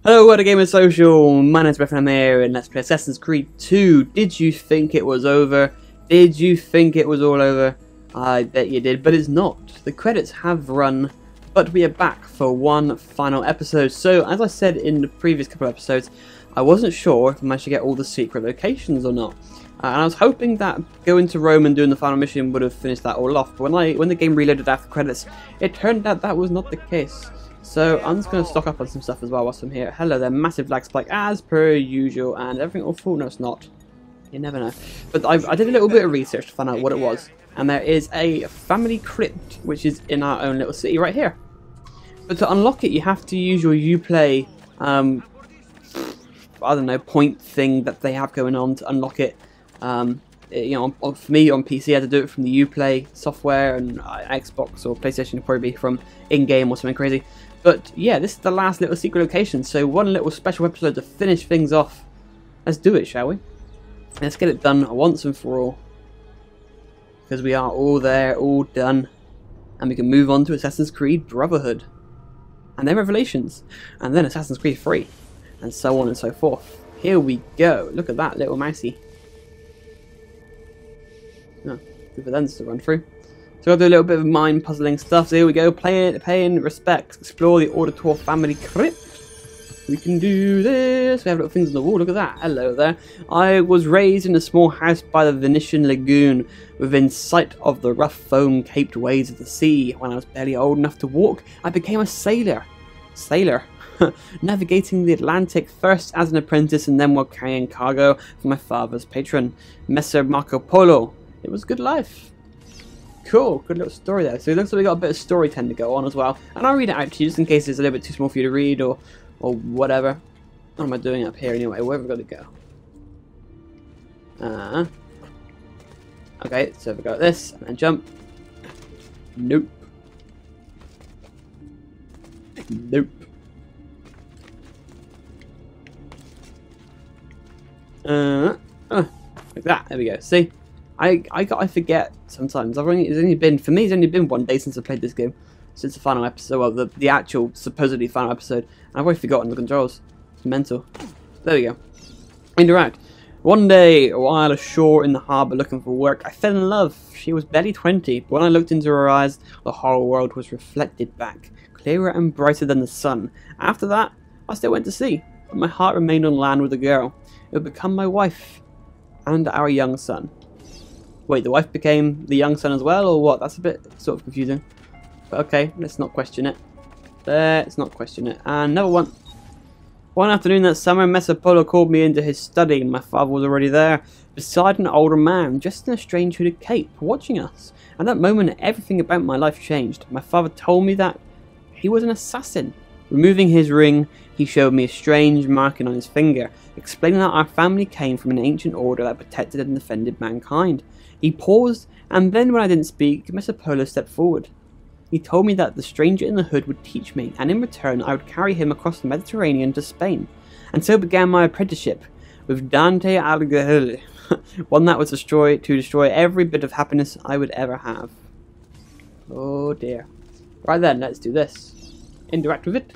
Hello, what a game of social. My name's Beth and I'm here and let's play Assassin's Creed 2. Did you think it was over? Did you think it was all over? I bet you did, but it's not. The credits have run, but we are back for one final episode. So, as I said in the previous couple of episodes, I wasn't sure if I managed to get all the secret locations or not. And I was hoping that going to Rome and doing the final mission would have finished that all off. But when the game reloaded after credits, it turned out that was not the case. So I'm just going to stock up on some stuff as well whilst I'm here. Hello there, massive lag spike as per usual, and everything will fall. No, it's not. You never know. But I did a little bit of research to find out what it was. And there is a family crypt, which is in our own little city right here. But to unlock it, you have to use your Uplay, I don't know, point thing that they have going on to unlock it. You know, for me on PC, I had to do it from the Uplay software, and Xbox or PlayStation would probably be from in-game or something crazy. But yeah, this is the last little secret location, so one little special episode to finish things off. Let's do it, shall we? Let's get it done once and for all. Because we are all there, all done. And we can move on to Assassin's Creed Brotherhood. And then Revelations. And then Assassin's Creed 3. And so on and so forth. Here we go. Look at that little mousey. Oh, good for them to run through. So I'll do a little bit of mind puzzling stuff. So here we go. Paying respects. Explore the Auditore family crypt. We can do this. We have little things on the wall. Look at that. Hello there. I was raised in a small house by the Venetian lagoon, within sight of the rough foam-caped waves of the sea. When I was barely old enough to walk, I became a sailor. Navigating the Atlantic first as an apprentice and then while carrying cargo for my father's patron, Messer Marco Polo. It was a good life. Cool, good little story there. So it looks like we got a bit of storytelling to go on as well. And I'll read it out to you just in case it's a little bit too small for you to read or whatever. What am I doing up here anyway? Where have we got to go? Okay, so we got this and then jump. Nope. Nope. Like that. There we go. See, I forget sometimes. It's only been 1 day since I played this game, since the final episode. Well, the actual supposedly final episode. And I've already forgotten the controls. It's mental. There we go. Interact. One day, while ashore in the harbour looking for work, I fell in love. She was barely 20, but when I looked into her eyes, the whole world was reflected back, clearer and brighter than the sun. After that, I still went to sea, but my heart remained on land with the girl. It would become my wife and our young son. Wait, the wife became the young son as well, or what? That's a bit sort of confusing. But okay, let's not question it. Let's not question it. And another one. One afternoon that summer, Messer Polo called me into his study. My father was already there, beside an older man, dressed in a strange hooded cape, watching us. At that moment, everything about my life changed. My father told me that he was an assassin. Removing his ring, he showed me a strange marking on his finger, explaining that our family came from an ancient order that protected and defended mankind. He paused, and then when I didn't speak, Messer Polo stepped forward. He told me that the stranger in the hood would teach me, and in return I would carry him across the Mediterranean to Spain. And so began my apprenticeship with Dante Alighieri, one that was to destroy every bit of happiness I would ever have. Oh dear. Right then, let's do this. Interact with it.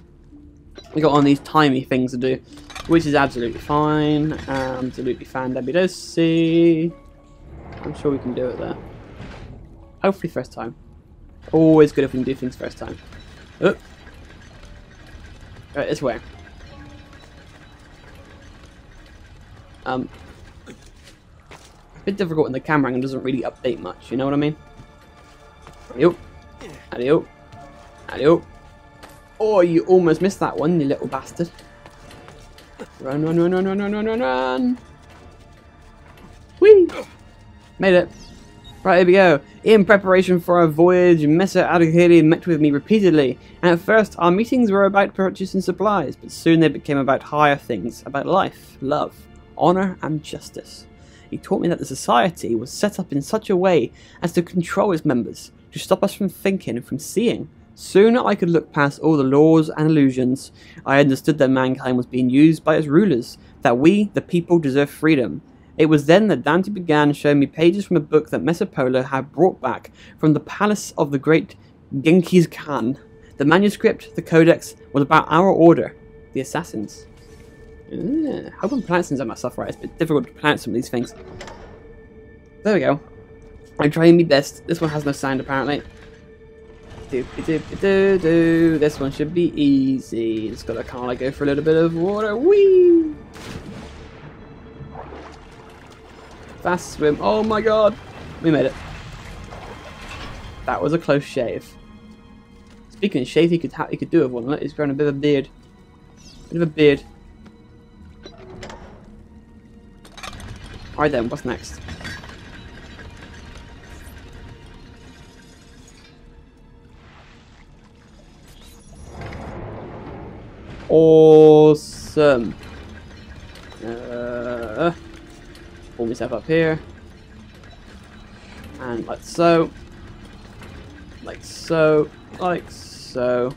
We got on these timey things to do, which is absolutely fine. Absolutely fandabidosi. I'm sure we can do it there. Hopefully first time. Always good if we can do things first time. Oh. Right, this way. A bit difficult when the camera angle doesn't really update much, you know what I mean? Adio. Adio. Adio. Oh, you almost missed that one, you little bastard. Run, run, run, run, run, run, run, run, run. Whee! Made it. Right, here we go. In preparation for our voyage, Messer Alighieri met with me repeatedly, and at first our meetings were about purchasing supplies, but soon they became about higher things, about life, love, honour and justice. He taught me that the society was set up in such a way as to control its members, to stop us from thinking and from seeing. Soon I could look past all the laws and illusions. I understood that mankind was being used by its rulers, that we, the people, deserve freedom. It was then that Dante began showing me pages from a book that Messer Polo had brought back from the palace of the great Genghis Khan. The manuscript, the codex, was about our order, The Assassins. I hope I'm pronouncing some of my stuff right. It's a bit difficult to pronounce some of these things. There we go. I'm trying my best. This one has no sound apparently. This one should be easy. It's got to kind of like go for a little bit of water. Whee! Fast swim. Oh my god. We made it. That was a close shave. Speaking of shave, he could do with one. Look, he's growing a bit of a beard. Bit of a beard. Alright then, what's next? Awesome. Pull myself up here. And like so. Like so. Like so.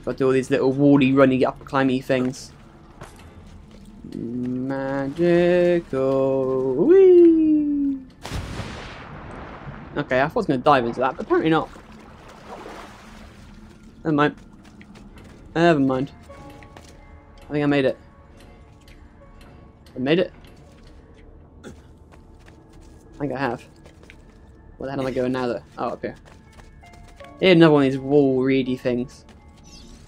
Got to do all these little wally, runny, up climby things. Magical. Whee! Okay, I thought I was going to dive into that, but apparently not. Never mind. Never mind. I think I made it. I made it? I think I have. Where the hell am I going now though? Oh, up here. Here's another one of these wall reedy things.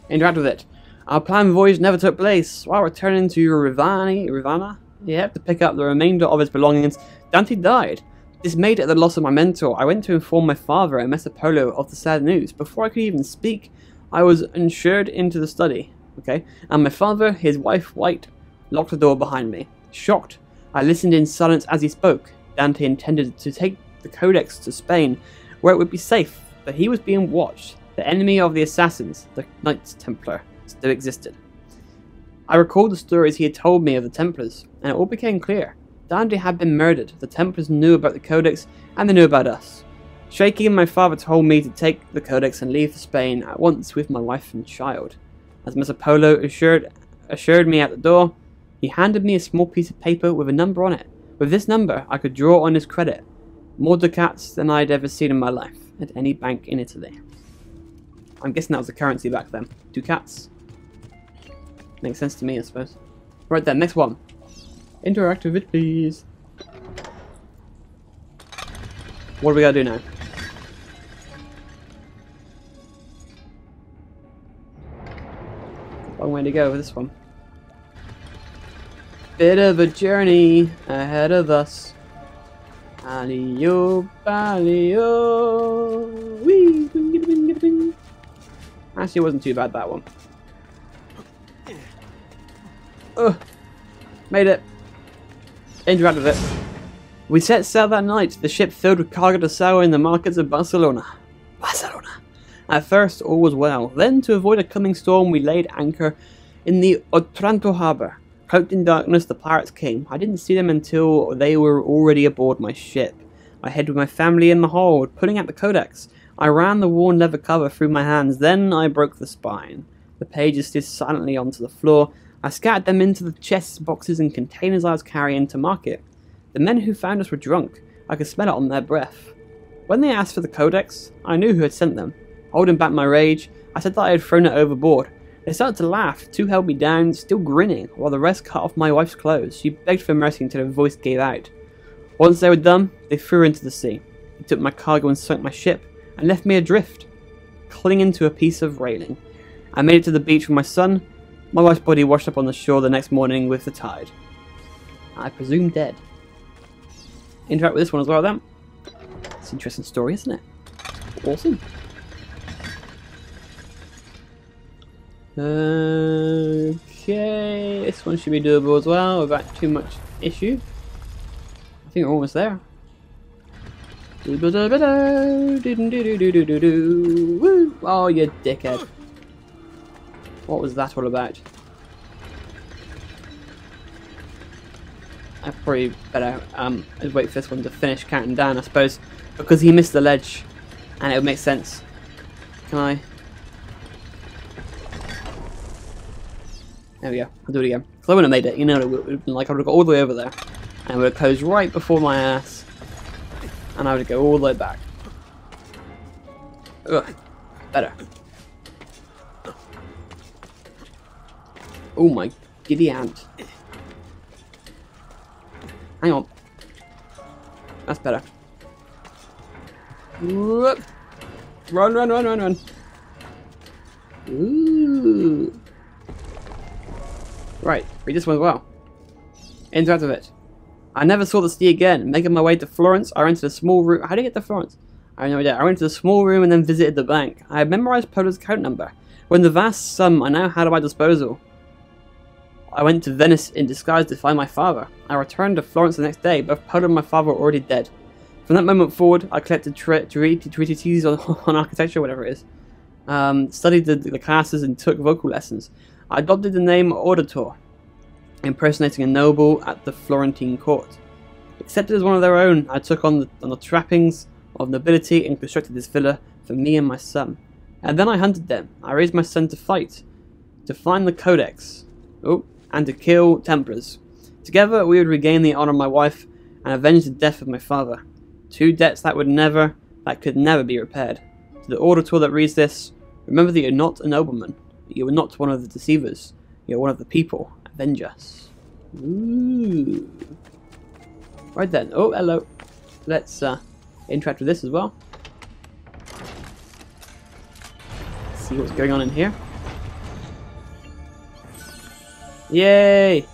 Interact with it. Our planned voyage never took place. While returning to Ravenna, to pick up the remainder of his belongings, Dante died. Dismayed at the loss of my mentor, I went to inform my father and Messer Polo of the sad news. Before I could even speak, I was ushered into the study. And my father, his wife White, locked the door behind me. Shocked, I listened in silence as he spoke. Dante intended to take the Codex to Spain, where it would be safe, but he was being watched. The enemy of the Assassins, the Knights Templar, still existed. I recalled the stories he had told me of the Templars, and it all became clear. Dante had been murdered, the Templars knew about the Codex, and they knew about us. Shaking, my father told me to take the Codex and leave for Spain at once with my wife and child. As Messer Polo assured me at the door, he handed me a small piece of paper with a number on it. With this number, I could draw on his credit. More ducats than I'd ever seen in my life, at any bank in Italy. I'm guessing that was the currency back then. Ducats. Makes sense to me, I suppose. Right then, next one. Interact with it, please. What do we gotta do now? Long way to go with this one. Bit of a journey ahead of us. Alley-o, alley-o. Wee. Actually, it wasn't too bad, that one. Ugh. Made it. Interact with it. We set sail that night, the ship filled with cargo to sell in the markets of Barcelona. At first, all was well. Then, to avoid a coming storm, we laid anchor in the Otranto harbour. Cloaked in darkness, the pirates came. I didn't see them until they were already aboard my ship. I hid with my family in the hold, putting out the Codex. I ran the worn leather cover through my hands, then I broke the spine. The pages slid silently onto the floor. I scattered them into the chests, boxes, and containers I was carrying to market. The men who found us were drunk. I could smell it on their breath. When they asked for the Codex, I knew who had sent them. Holding back my rage, I said that I had thrown it overboard. They started to laugh. Two held me down, still grinning, while the rest cut off my wife's clothes. She begged for mercy until her voice gave out. Once they were done, they threw her into the sea. They took my cargo and sunk my ship, and left me adrift, clinging to a piece of railing. I made it to the beach with my son. My wife's body washed up on the shore the next morning with the tide. I presume dead. Interact with this one as well then. It's an interesting story, isn't it? Awesome. Okay, this one should be doable as well without too much issue. I think we're almost there. Woo! Oh, you dickhead. What was that all about? I probably better wait for this one to finish counting down, I suppose, because he missed the ledge, and it would make sense. Can I? There we go. I'll do it again. Because I wouldn't have made it, you know, it would have been like I would have got all the way over there, and it would have closed right before my ass, and I would go all the way back. Ugh. Better. Oh my giddy ant. Hang on. That's better. Whoop. Run, run, run, run, run. Ooh. Right, read this one as well. Interact with it. I never saw the sea again. Making my way to Florence, I rented a small room. How did I get to Florence? I have no idea. I went to a small room and then visited the bank. I had memorized Polo's account number. When the vast sum I now had at my disposal. I went to Venice in disguise to find my father. I returned to Florence the next day. Both Polo and my father were already dead. From that moment forward, I collected treatises on architecture, whatever it is. Studied the classes and took vocal lessons. I adopted the name Auditor, impersonating a noble at the Florentine court. Accepted as one of their own, I took on the trappings of nobility and constructed this villa for me and my son. And then I hunted them. I raised my son to fight, to find the Codex, and to kill Templars. Together we would regain the honor of my wife and avenge the death of my father. Two debts that could never be repaired. To the auditor that reads this, remember that you're not a nobleman. You are not one of the deceivers. You're one of the people. Avenge us. Ooh. Right then. Oh, hello. Let's interact with this as well. See what's going on in here. Yay!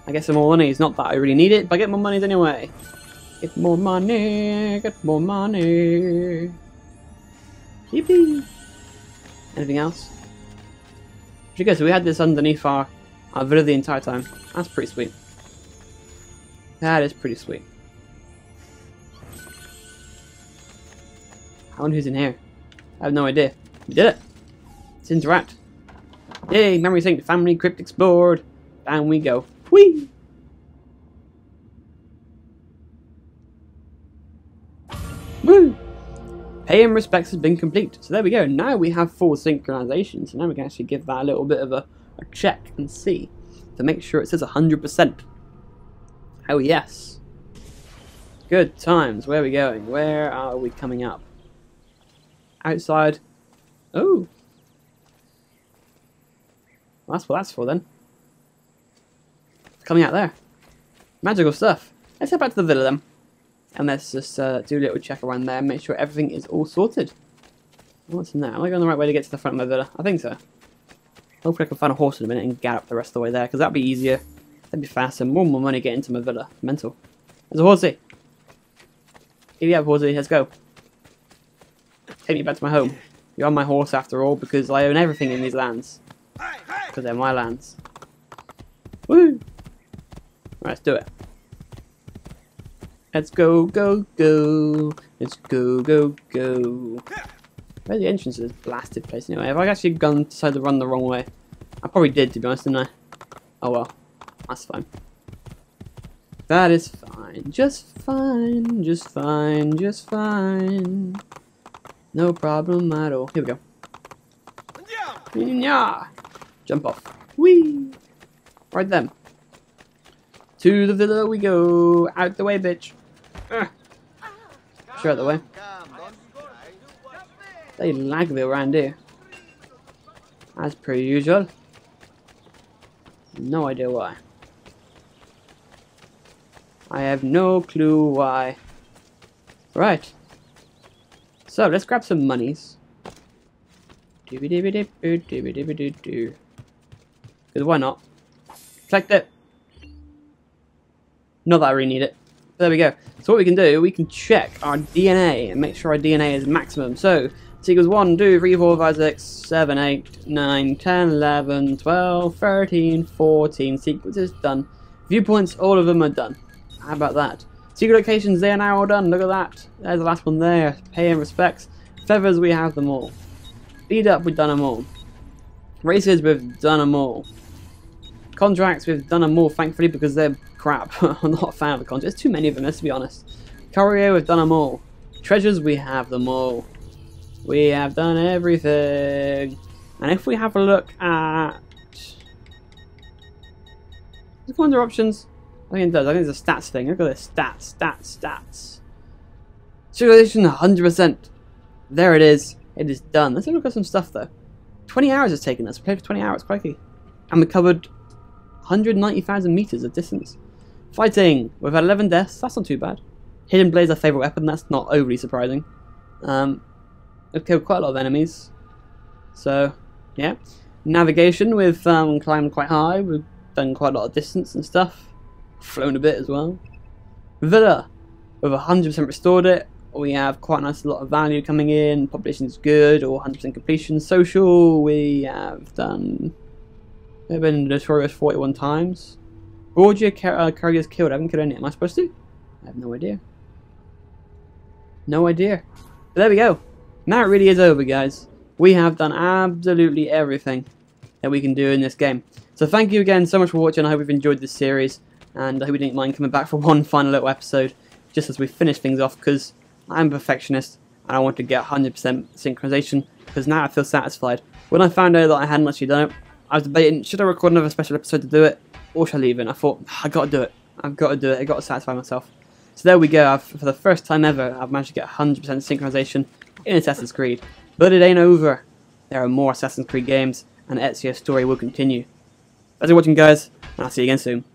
I get some more money. It's not that I really need it, but I get more money anyway. Get more money. Get more money. Yippee! Anything else? Pretty good. So we had this underneath our villa the entire time. That's pretty sweet. That is pretty sweet. I wonder who's in here. I have no idea. We did it. Let's interact. Yay! Memory synced. Family crypt explored. Down we go. Whee! Woo! Pay and respects has been complete. So there we go. Now we have full synchronization. So now we can actually give that a little bit of a check and see to make sure it says 100%. Oh yes. Good times. Where are we going? Where are we coming up? Outside. Oh. Well, that's what that's for then. Coming out there. Magical stuff. Let's head back to the villa then. And let's just do a little check around there and make sure everything is all sorted. What's in there? Am I going the right way to get to the front of my villa? I think so. Hopefully I can find a horse in a minute and gallop the rest of the way there, because that'd be easier. That'd be faster. More money getting to my villa. Mental. There's a horsey. Here you have, horsey. Let's go. Take me back to my home. You're on my horse after all, because I own everything in these lands. Because they're my lands. Woo! Right, let's do it. Let's go, go, go. Let's go, go, go. Where's the entrance to this blasted place anyway? Have I actually decided to run the wrong way? I probably did, to be honest, didn't I? Oh well. That's fine. That is fine. Just fine. Just fine. Just fine. No problem at all. Here we go. Yeah. Jump off. Whee! Right then. To the villa we go. Out the way, bitch. Sure, out the way. They lag me around here. As per usual. No idea why. I have no clue why. Right. So let's grab some monies. Because why not? Collect it. Not that I really need it. There we go. So what we can do, we can check our DNA and make sure our DNA is maximum. So it equals 1, 2, 3, 4, 5, 6, 7, 8, 9, 10, 11, 12, 13, 14. Sequences done. Viewpoints, all of them are done. How about that? Secret locations, they are now all done. Look at that. There's the last one there. Pay and respects. Feathers, we have them all. Speed up, we've done them all. Races, we've done them all. Contracts, we've done them all, thankfully, because they're crap. I'm not a fan of the contracts. There's too many of them, let's be honest. Courier, we've done them all. Treasures, we have them all. We have done everything. And if we have a look at... Does it go under options? I think it does. I think it's a stats thing. Look at this. Stats, stats, stats. Civilization 100%. There it is. It is done. Let's have a look at some stuff though. 20 hours it's taken us. We played for 20 hours. Crikey. and we covered 190,000 meters of distance. Fighting, we've had 11 deaths, that's not too bad. Hidden Blade's our favourite weapon, that's not overly surprising. We've killed quite a lot of enemies, so yeah. Navigation, we've climbed quite high, we've done quite a lot of distance and stuff, flown a bit as well. Villa, we've 100% restored it, we have quite a nice lot of value coming in, population's good, or 100% completion. Social, we have done, we've been notorious 41 times. Borgia courier's killed, I haven't killed any, am I supposed to? I have no idea. No idea. But there we go. Now it really is over, guys. We have done absolutely everything that we can do in this game. So thank you again so much for watching. I hope you've enjoyed this series, and I hope you didn't mind coming back for one final little episode just as we finish things off, because I'm a perfectionist and I want to get 100% synchronization, because now I feel satisfied. When I found out that I hadn't actually done it, I was debating, should I record another special episode to do it, or should I leave it? And I thought, I got to do it. I've got to do it. I've got to satisfy myself. So there we go. For the first time ever, I've managed to get 100% synchronization in Assassin's Creed. But it ain't over. There are more Assassin's Creed games, and Ezio's story will continue. Thanks for watching, guys, and I'll see you again soon.